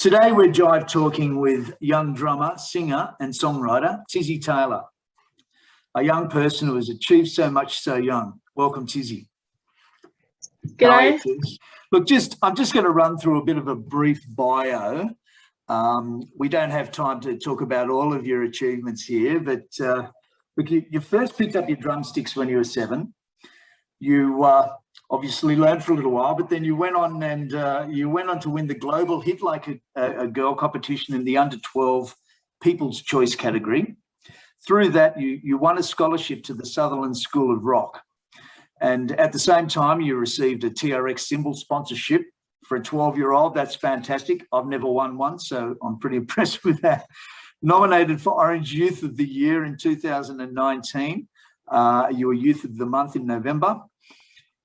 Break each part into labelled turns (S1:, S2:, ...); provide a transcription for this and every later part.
S1: Today we're jive talking with young drummer, singer and songwriter Tizzy Taylor, a young person who has achieved so much so young. Welcome, Tizzy.
S2: G'day.
S1: Look, I'm just going to run through a bit of a brief bio. We don't have time to talk about all of your achievements here, but look, you first picked up your drumsticks when you were 7. You obviously learned for a little while, but then you went on to win the global Hit Like a Girl competition in the under-12 People's Choice category. Through that, you won a scholarship to the Sutherland School of Rock. And at the same time, you received a TRX cymbal sponsorship for a 12-year-old. That's fantastic. I've never won one, so I'm pretty impressed with that. Nominated for Orange Youth of the Year in 2019. You were Youth of the Month in November.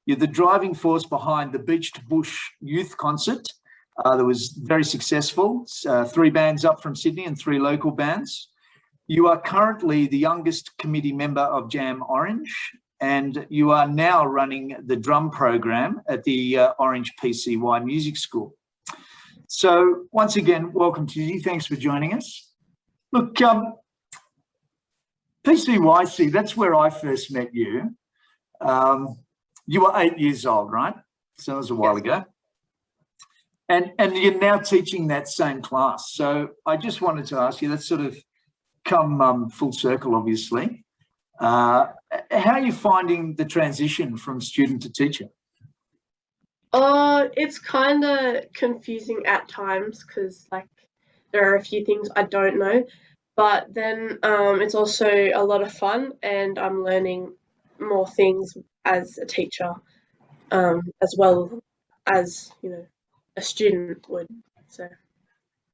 S1: You're the driving force behind the Beach to Bush Youth Concert. That was very successful. 3 bands up from Sydney and 3 local bands. You are currently the youngest committee member of Jam Orange, and you are now running the drum program at the Orange PCY Music School. So once again, welcome to you. Thanks for joining us. Look, PCYC, that's where I first met you. You were 8 years old, right? So that was a while ago. And you're now teaching that same class. So I just wanted to ask you, that's sort of come full circle, obviously. How are you finding the transition from student to teacher?
S2: It's kind of confusing at times because there are a few things I don't know, but then it's also a lot of fun and I'm learning more things as a teacher, as well as, a student would. So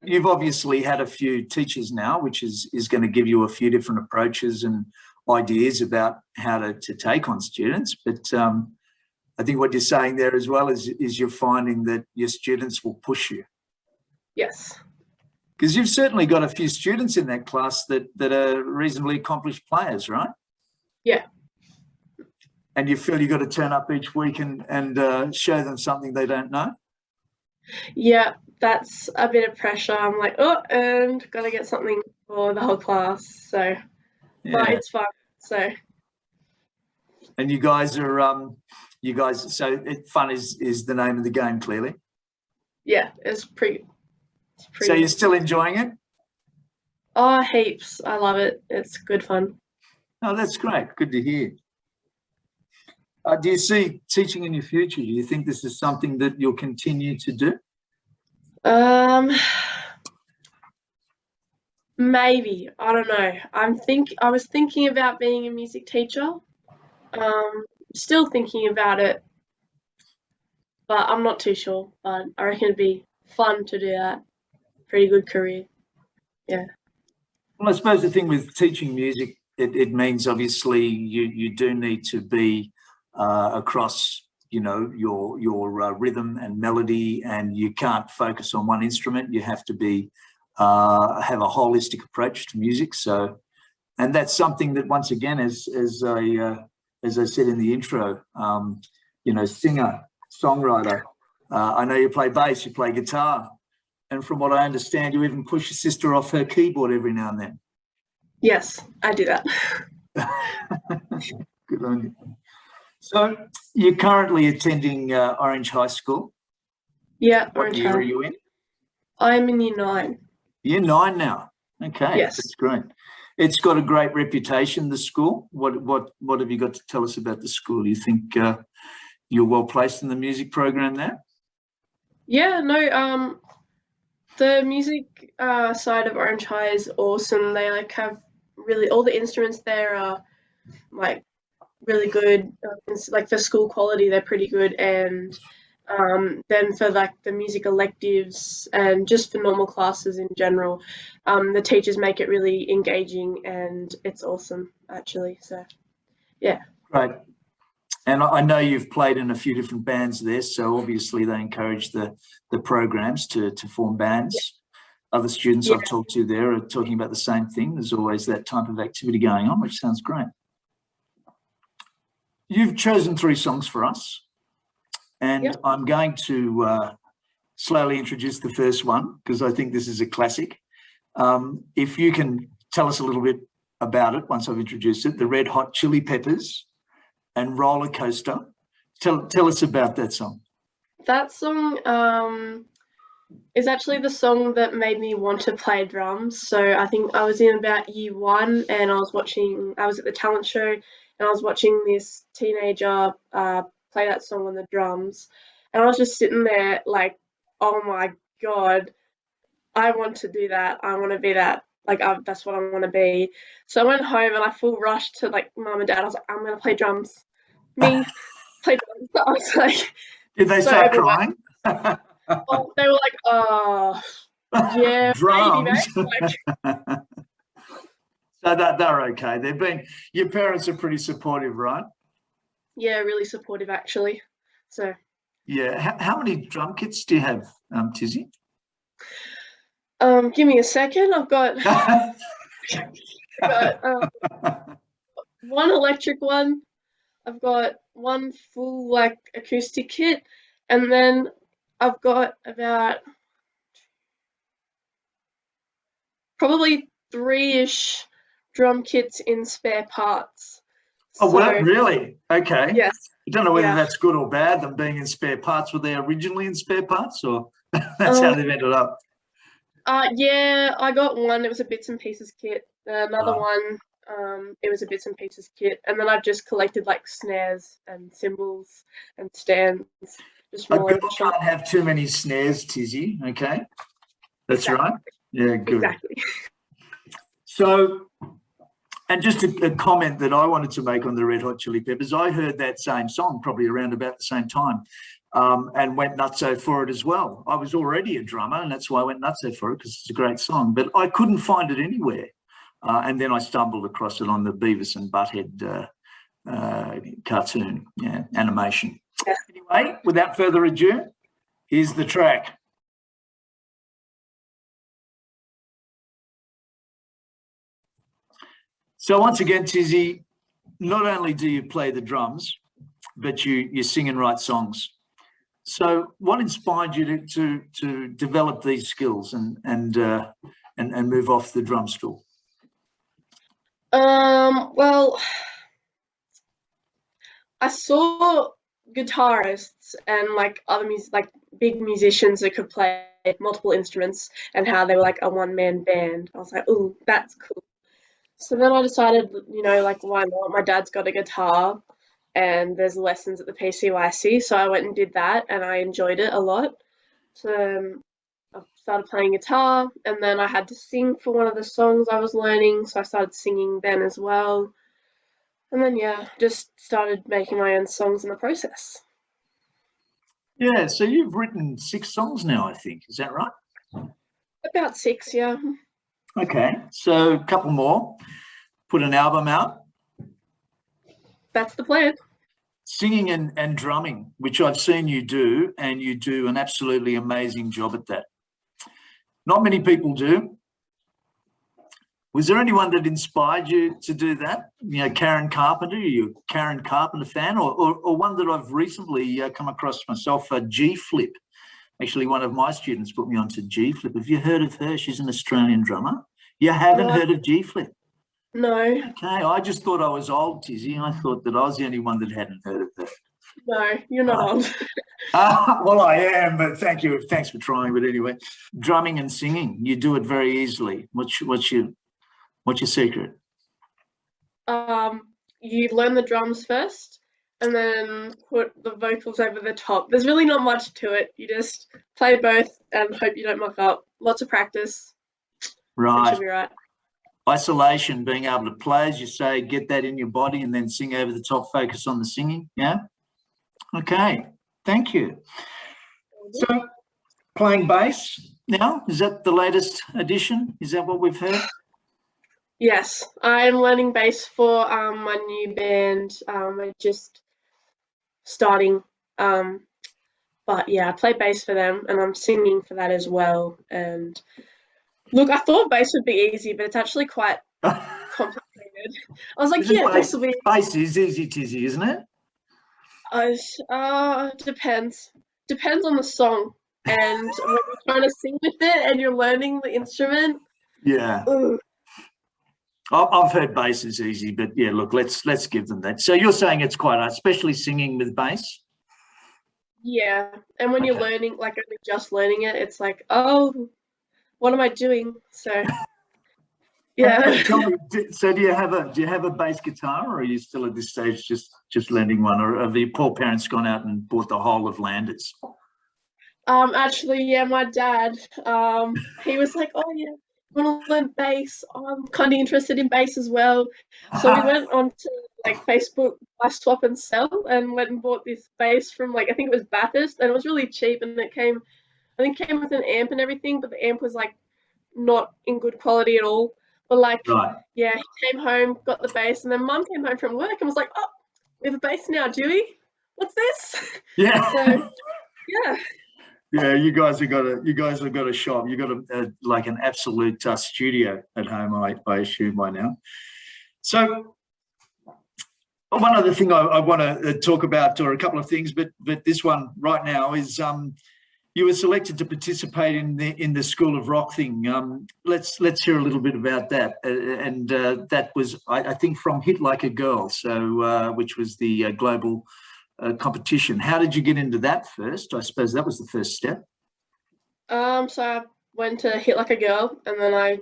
S1: you've obviously had a few teachers now, which is going to give you a few different approaches and ideas about how to take on students. But I think what you're saying there as well is you're finding that your students will push you.
S2: Yes.
S1: Because you've certainly got a few students in that class that are reasonably accomplished players, right?
S2: Yeah.
S1: And you feel you've got to turn up each week and show them something they don't know?
S2: Yeah, that's a bit of pressure. I'm like, and got to get something for the whole class. So, yeah. But it's fun. So.
S1: And you guys are, so fun is the name of the game, clearly?
S2: Yeah, it's pretty.
S1: So you're still enjoying it?
S2: Oh, heaps. I love it. It's good fun.
S1: Oh, that's great. Good to hear. Do you see teaching in your future? Do you think this is something that you'll continue to do?
S2: Maybe. I don't know. I was thinking about being a music teacher. Still thinking about it, but I'm not too sure. But I reckon it'd be fun to do that. Pretty good career. Yeah.
S1: Well, I suppose the thing with teaching music, it means obviously you do need to be across, your rhythm and melody, and you can't focus on one instrument. You have to be have a holistic approach to music. So, and that's something that, once again, as I said in the intro, singer, songwriter. I know you play bass, you play guitar, and from what I understand, you even push your sister off her keyboard every now and then.
S2: Yes, I do that.
S1: Good on you. So you're currently attending Orange High School?
S2: Yeah,
S1: What year are you in?
S2: I'm in Year 9.
S1: Year 9 now? Okay,
S2: yes.
S1: That's great. It's got a great reputation, the school. What have you got to tell us about the school? Do you think you're well placed in the music program there?
S2: Yeah, no, the music side of Orange High is awesome. They have really, all the instruments there are really good. For school quality, they're pretty good, and then for the music electives and just for normal classes in general, the teachers make it really engaging, and it's awesome actually. So yeah.
S1: Great. And I know you've played in a few different bands there, so obviously they encourage the programs to form bands. Yeah. Other students I've talked to there are talking about the same thing. There's always that type of activity going on, which sounds great. You've chosen 3 songs for us, and I'm going to slowly introduce the first one because I think this is a classic. If you can tell us a little bit about it once I've introduced it, the Red Hot Chili Peppers and Roller Coaster. Tell us about that song.
S2: That song is actually the song that made me want to play drums. So I think I was in about year 1 and I was at the talent show and I was watching this teenager play that song on the drums. And I was just sitting there like, oh my God, I want to do that. I want to be that. Like, that's what I want to be. So I went home and I full rushed to like mum and dad. I was like, I'm going to play drums. Me, play drums. I was like,
S1: did they
S2: so
S1: start crying?
S2: Oh, they were like, oh, yeah,
S1: drums.
S2: maybe, mate. Like,
S1: So they're okay. Your parents are pretty supportive, right?
S2: yeah, really supportive actually. So,
S1: Yeah. How many drum kits do you have, Tizzy?
S2: give me a second. I've got one electric one. I've got one full like acoustic kit, and then I've got about probably 3-ish drum kits in spare parts.
S1: Oh,
S2: So,
S1: well, really? Okay.
S2: yes,
S1: I don't know whether
S2: yeah.
S1: that's good or bad, them being in spare parts. Were they originally in spare parts or that's how
S2: Um,
S1: they've ended up?
S2: yeah, I got one. It was a bits and pieces kit. Another
S1: Oh.
S2: one, it was a bits and pieces kit. And then I've just collected like snares and cymbals and stands just
S1: A
S2: from all
S1: girl
S2: over the shop.
S1: can't have too many snares, Tizzy, okay? That's
S2: Exactly.
S1: right. Yeah, good.
S2: Exactly.
S1: So, and just a comment that I wanted to make on the Red Hot Chili Peppers, I heard that same song probably around about the same time and went nutso for it as well. I was already a drummer and that's why I went nutso for it because it's a great song, but I couldn't find it anywhere. And then I stumbled across it on the Beavis and Butthead cartoon, animation.
S2: Yeah.
S1: Anyway, without further ado, here's the track. So once again, Tizzy, not only do you play the drums, but you sing and write songs. So what inspired you to develop these skills and move off the drum stool?
S2: Well, I saw guitarists and like other like big musicians that could play multiple instruments and how they were like a one-man band. I was like, ooh, that's cool. So then I decided, like why not? My dad's got a guitar and there's lessons at the PCYC, so I went and did that and I enjoyed it a lot. So I started playing guitar and then I had to sing for one of the songs I was learning, so I started singing then as well. And then just started making my own songs in the process.
S1: Yeah, so you've written 6 songs now, I think. Is that right?
S2: About 6, yeah.
S1: Okay, so a couple more. Put an album out.
S2: That's the plan.
S1: Singing and drumming, which I've seen you do, and you do an absolutely amazing job at that. Not many people do. Was there anyone that inspired you to do that? Karen Carpenter, are you a Karen Carpenter fan? Or one that I've recently come across myself, G-Flip. Actually, one of my students put me onto G-Flip. Have you heard of her? She's an Australian drummer. You haven't heard of G-Flip?
S2: No.
S1: Okay, I just thought I was old, Tizzy. I thought that I was the only one that hadn't heard of her.
S2: No, you're not old.
S1: Well, I am, but thank you. Thanks for trying. But anyway, drumming and singing, you do it very easily. What's your secret?
S2: You learn the drums first and then put the vocals over the top. There's really not much to it. You just play both and hope you don't muck up. Lots of practice.
S1: Right.
S2: Should be right.
S1: Isolation, being able to play, as you say, get that in your body and then sing over the top, focus on the singing. Yeah. Okay. Thank you. So playing bass now, is that the latest addition? Is that what we've heard?
S2: Yes, I'm learning bass for my new band. I'm just starting. But yeah, I play bass for them and I'm singing for that as well. And look, I thought bass would be easy, but it's actually quite complicated. I was like, yeah, bass will be.
S1: Bass is easy, Tizzy, isn't it?
S2: Depends. Depends on the song. and when you're trying to sing with it and you're learning the instrument,
S1: Yeah.
S2: ooh.
S1: I've heard bass is easy, but yeah, look, let's give them that. So you're saying it's quite hard, especially singing with bass?
S2: Yeah. And when you're
S1: Okay.
S2: learning, like only just learning it, it's like, oh, what am I doing? So yeah.
S1: And tell me, so do you have a bass guitar, or are you still at this stage just learning one, or have your poor parents gone out and bought the whole of Landers?
S2: Actually, yeah, my dad, he was like, "Oh yeah, you want to learn bass? I'm kind of interested in bass as well." So we went on to like Facebook buy swap and sell, and went and bought this bass from like I think it was Bathurst, and it was really cheap, and I think it came with an amp and everything, but the amp was like not in good quality at all. But like,
S1: Right.
S2: yeah, he came home, got the bass, and then Mum came home from work and was like, "Oh, we have a bass now, do we? What's this?"
S1: Yeah.
S2: So yeah.
S1: Yeah, you guys have got a shop. You've got like an absolute studio at home, I assume by now. So one other thing I want to talk about, or a couple of things, but this one right now is you were selected to participate in the School of Rock thing. Let's hear a little bit about that. And that was, I think, from Hit Like a Girl, so which was the global competition. How did you get into that first? I suppose that was the first step.
S2: So I went to Hit Like a Girl, and then I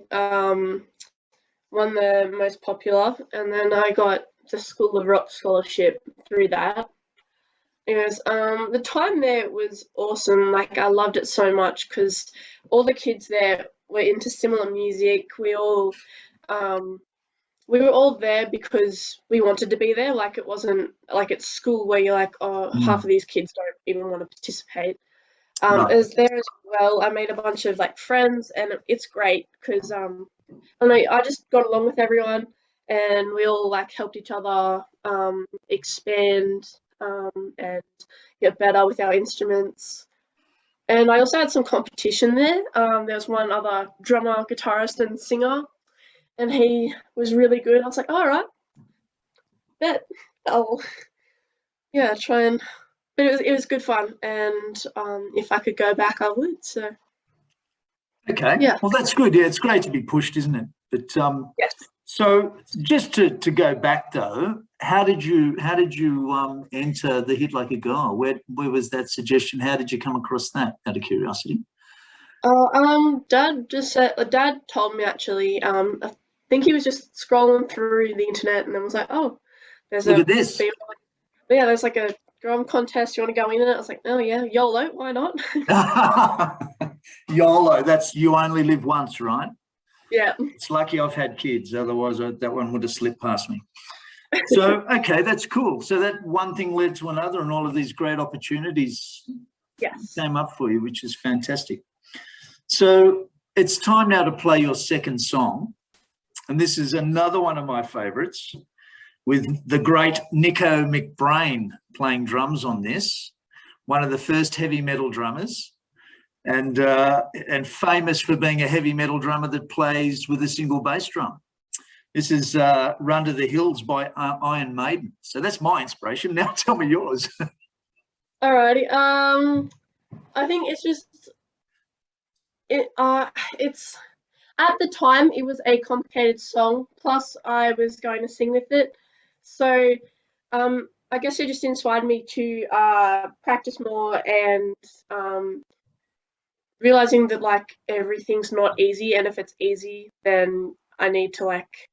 S2: won the most popular, and then I got the School of Rock scholarship through that. Anyways, the time there was awesome. Like I loved it so much because all the kids there were into similar music. Um, we were all there because we wanted to be there. Like it wasn't like at school where you're like, oh, half of these kids don't even want to participate.
S1: Right.
S2: As there as well, I made a bunch of like friends, and it's great because I don't know, I just got along with everyone, and we all like helped each other expand and get better with our instruments. And I also had some competition there. There was one other drummer, guitarist, and singer, and he was really good. I was like, all right, bet I'll yeah try and. But it was good fun, and if I could go back, I would. So
S1: Okay.
S2: yeah,
S1: Well, that's good. Yeah, it's great to be pushed, isn't it? But
S2: yes.
S1: so just to go back though, how did you enter the Hit Like a Girl? Where was that suggestion? How did you come across that? Out of curiosity.
S2: Dad just said. Dad told me actually. I think he was just scrolling through the internet and then was like, "Oh, there's
S1: Look
S2: a
S1: at this.
S2: female. Yeah, there's like a drum contest. You want to go in it?" I was like, "Oh yeah, YOLO, why not?"
S1: YOLO. That's you only live once, right?
S2: Yeah.
S1: It's lucky I've had kids. Otherwise, that one would have slipped past me. So, okay, that's cool. So that one thing led to another, and all of these great opportunities
S2: Yes.
S1: came up for you, which is fantastic. So it's time now to play your second song. And this is another one of my favourites, with the great Nico McBrain playing drums on this, one of the first heavy metal drummers, and famous for being a heavy metal drummer that plays with a single bass drum. This is Run to the Hills by Iron Maiden. So that's my inspiration. Now tell me yours.
S2: Alrighty. I think it's just it's at the time it was a complicated song. Plus, I was going to sing with it, so I guess it just inspired me to practice more and realizing that like everything's not easy, and if it's easy, then I need to like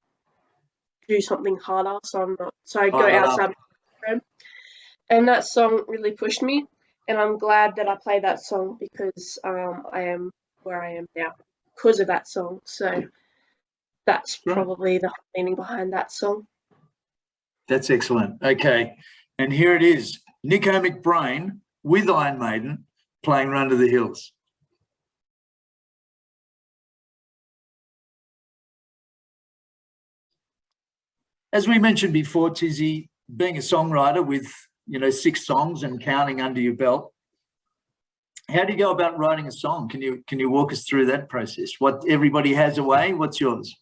S2: do something harder. So I'm not. So I go
S1: Fire it
S2: outside
S1: up.
S2: my comfort zone. And that song really pushed me, and I'm glad that I played that song because I am where I am now because of that song. So that's
S1: Great.
S2: probably the meaning behind that song.
S1: That's excellent. Okay. And here it is, Nico McBrain with Iron Maiden playing Run to the Hills. As we mentioned before, Tizzy, being a songwriter with 6 songs and counting under your belt, how do you go about writing a song? Can you walk us through that process? What everybody has a way. What's yours?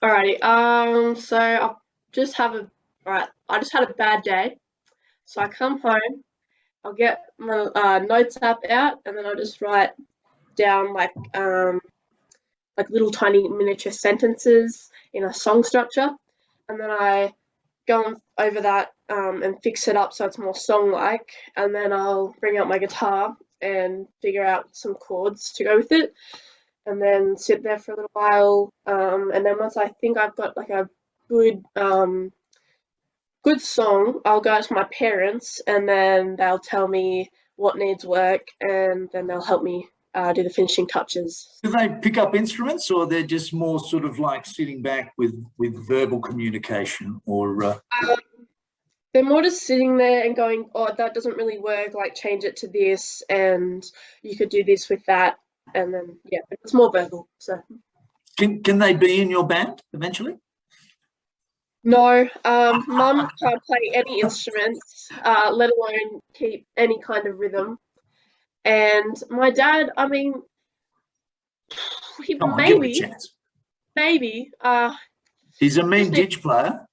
S2: Alrighty. So I just have a alright. I just had a bad day, so I come home I'll get my notes app out, and then I'll just write down like little tiny miniature sentences in a song structure, and then I go on over that and fix it up so it's more song-like, and then I'll bring out my guitar and figure out some chords to go with it, and then sit there for a little while, and then once I think I've got like a good song, I'll go to my parents, and then they'll tell me what needs work, and then they'll help me do the finishing touches.
S1: Do they pick up instruments, or they're just more sort of like sitting back with verbal communication, or?
S2: They're more just sitting there and going, "Oh, that doesn't really work. Like, change it to this, and you could do this with that." And then, yeah, it's more verbal. So,
S1: Can they be in your band eventually?
S2: no, Mum can't play any instruments, let alone keep any kind of rhythm. And my dad, I mean, he
S1: Come on, give him a
S2: maybe,
S1: chance.
S2: maybe.
S1: He's a mean ditch player.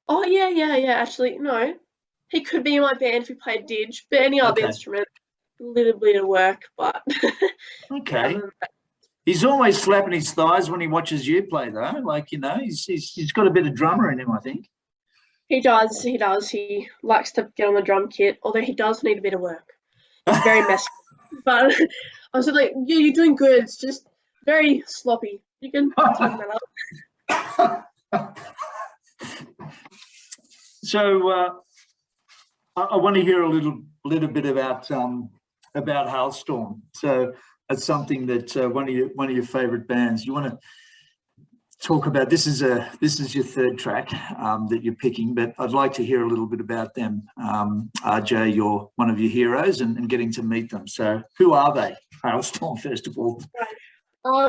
S2: Oh yeah. Actually, no, he could be in my band if he played Didge, but any other
S1: Okay.
S2: instrument, a little bit of work, but
S1: Okay. He's always slapping his thighs when he watches you play, though. Like, you know, he's got a bit of drummer in him, I think.
S2: He does. He likes to get on the drum kit, although he does need a bit of work. He's very messy. But I was like, yeah, you're doing good. It's just very sloppy. You can tighten that up.
S1: So I want to hear a little bit about Hailstorm. So that's something that one of your favourite bands. You want to talk about? This is your third track that you're picking, but I'd like to hear a little bit about them. RJ, you're one of your heroes, and getting to meet them. So who are they? Hailstorm, first of all.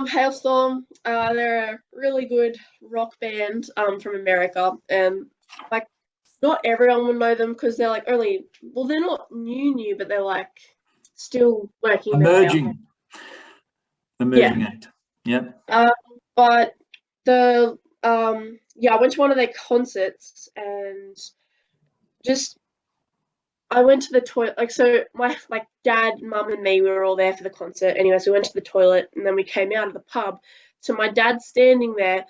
S2: Hailstorm, they're a really good rock band from America, and like not everyone would know them because they're like they're not new, but they're like still working their way up.
S1: Emerging act. Yep.
S2: But the I went to one of their concerts, and just I went to the toilet. Like, so my dad, mum, and me, we were all there for the concert. Anyways, we went to the toilet, and then we came out of the pub. So my dad's standing there,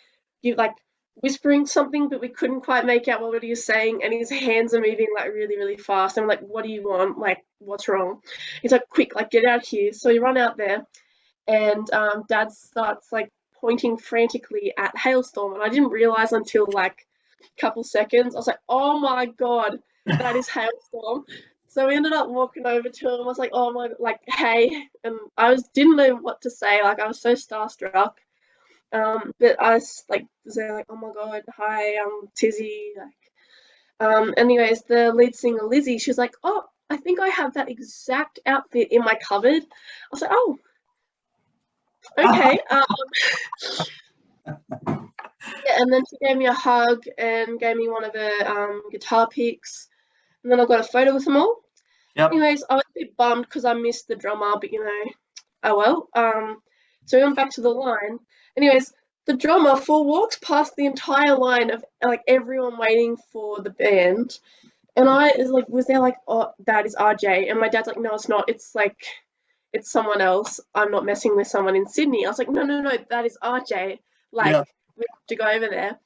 S2: whispering something, but we couldn't quite make out what he was saying, and his hands are moving like really, really fast. I'm like, "What do you want? Like, what's wrong?" He's like, "Quick, like, get out here." So we run out there, and Dad starts like pointing frantically at Hailstorm, and I didn't realize until like a couple seconds. I was like, "Oh my god, that is Hailstorm." So we ended up walking over to him. I was like, "Oh my, like, hey," and didn't know what to say. Like, I was so starstruck. But I was there like, "Oh my god, hi, I'm Tizzy." Anyways, the lead singer Lizzie, she was like, "Oh, I think I have that exact outfit in my cupboard." I was like, "Oh, okay." Yeah, and then she gave me a hug and gave me one of her guitar picks, and then I got a photo with them all.
S1: Yep.
S2: Anyways, I was a bit bummed because I missed the drummer, but oh well. So we went back to the line. Anyways, the drummer walks past the entire line of like everyone waiting for the band, and I was there like, "Oh, that is RJ," and my dad's like, "No, it's not. It's someone else. I'm not messing with someone in Sydney." I was like, no, that is RJ. Like,
S1: Yep.
S2: we have to go over there.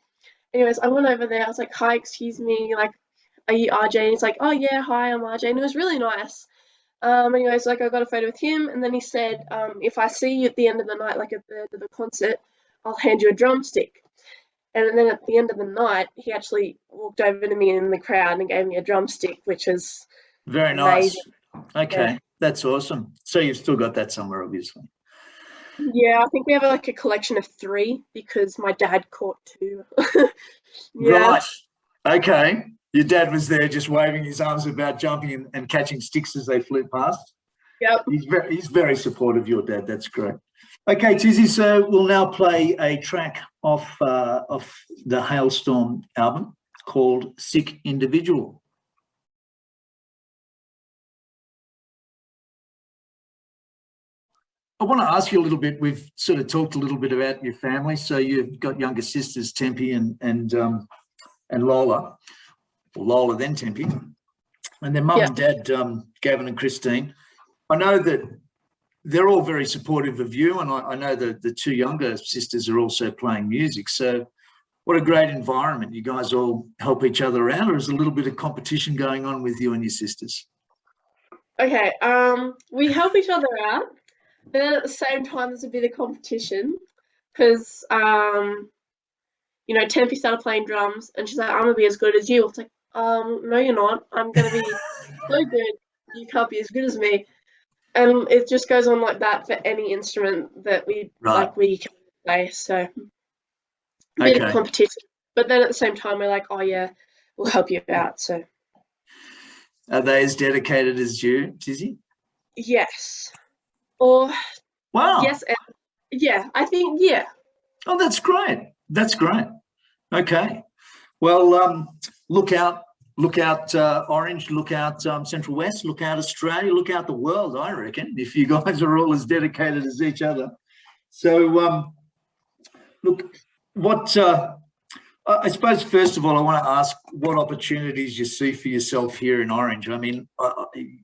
S2: Anyways, I went over there. I was like, "Hi, excuse me. Like, are you RJ?" And he's like, "Oh yeah, hi, I'm RJ." And it was really nice. Anyways, like, I got a photo with him, and then he said, "If I see you at the end of the night, like at the end of the concert, I'll hand you a drumstick." And then at the end of the night, he actually walked over to me in the crowd and gave me a drumstick, which is
S1: very
S2: amazing.
S1: Nice. Okay, yeah. That's awesome. So you've still got that somewhere, obviously.
S2: Yeah, I think we have like a collection of 3 because my dad caught 2.
S1: Yeah. Right. Okay. Your dad was there just waving his arms about, jumping and catching sticks as they flew past.
S2: Yep.
S1: He's very supportive, your dad. That's great. Okay, Tizzy, so we'll now play a track off the Hailstorm album called Sick Individual. I want to ask you a little bit. We've sort of talked a little bit about your family. So you've got younger sisters, Tempe and Lola, or Lola then Tempe. and then mum and dad, Gavin and Christine. I know that they're all very supportive of you, and I know that the two younger sisters are also playing music. So what a great environment. You guys all help each other out, or is a little bit of competition going on with you and your sisters?
S2: Okay, we help each other out, but then at the same time, there's a bit of competition because, you know, Tempy started playing drums and she's like, I'm gonna be as good as you. It's like, no, you're not. I'm gonna be so good. You can't be as good as me. And it just goes on like that for any instrument that we we can play. So a bit of competition, but then at the same time, we're like, oh yeah, we'll help you out. So
S1: are they as dedicated as you, Tizzy?
S2: yes, or
S1: wow,
S2: yes, yeah, I think yeah.
S1: Oh, that's great. That's great. Okay. Well, look out, Orange, look out, Central West, look out, Australia, look out the world, I reckon, if you guys are all as dedicated as each other. So, look, what, I suppose, first of all, I want to ask what opportunities you see for yourself here in Orange. I mean,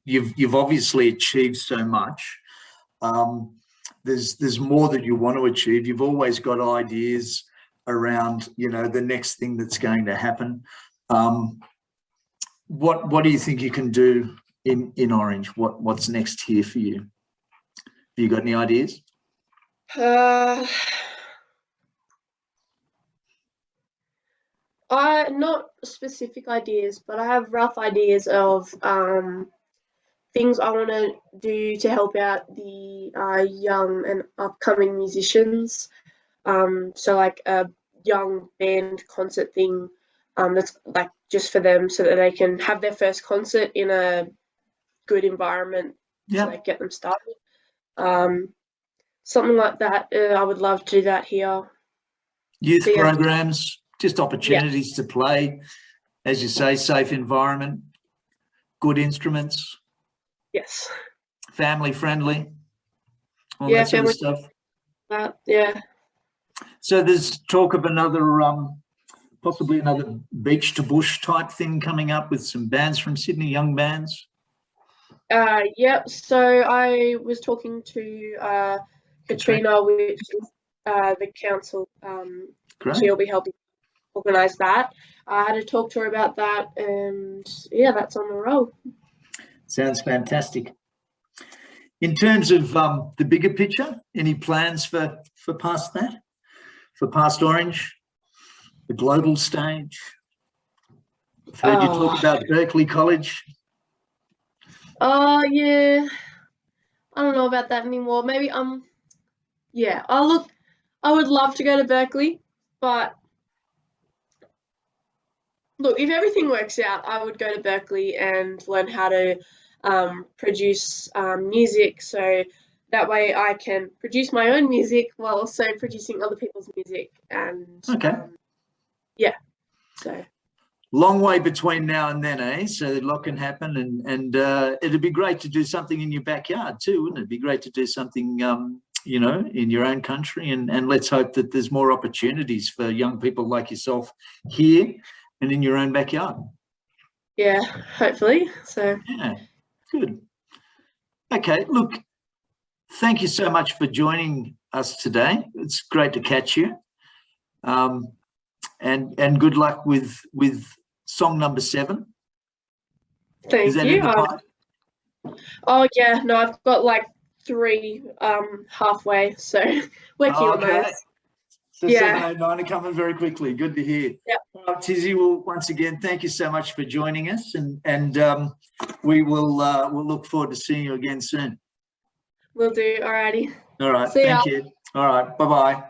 S1: you've obviously achieved so much. There's more that you want to achieve. You've always got ideas around, you know, the next thing that's going to happen. What do you think you can do in Orange? What's next here for you? Have you got any ideas?
S2: Not specific ideas, but I have rough ideas of things I want to do to help out the young and upcoming musicians. So like a young band concert thing that's like just for them so that they can have their first concert in a good environment to like get them started. Something like that. I would love to do that here.
S1: Youth programs, just opportunities to play, as you say, safe environment, good instruments.
S2: Yes.
S1: Family friendly. All that sort of stuff.
S2: Yeah.
S1: So there's talk of another, possibly another beach to bush type thing coming up with some bands from Sydney, young bands.
S2: Yep. So I was talking to Katrina, which is the council. She'll be helping organise that. I had to talk to her about that, and yeah, that's on the roll.
S1: Sounds fantastic. In terms of the bigger picture, any plans for past that? For past Orange, the global stage? I've heard you talk about Berkeley College.
S2: Yeah. I don't know about that anymore. Maybe yeah. I would love to go to Berkeley, but look, if everything works out, I would go to Berkeley and learn how to produce music, so that way I can produce my own music while also producing other people's music. And yeah, so
S1: long way between now and then, eh? So a lot can happen, and it'd be great to do something in your backyard too, wouldn't it? It'd be great to do something, you know, in your own country, and let's hope that there's more opportunities for young people like yourself here and in your own backyard.
S2: Yeah, hopefully. So
S1: yeah, good. Okay, look, thank you so much for joining us today. It's great to catch you. And good luck with song number 7.
S2: Thank you. Oh yeah, no, I've got like 3 halfway, so working on those.
S1: So 7, 8, 9 are coming very quickly. Good to hear.
S2: Yeah.
S1: Tizzy, well, once again, thank you so much for joining us, and we will we'll look forward to seeing you again soon.
S2: Will do. Alrighty.
S1: All right. Thank you. All right. Bye-bye.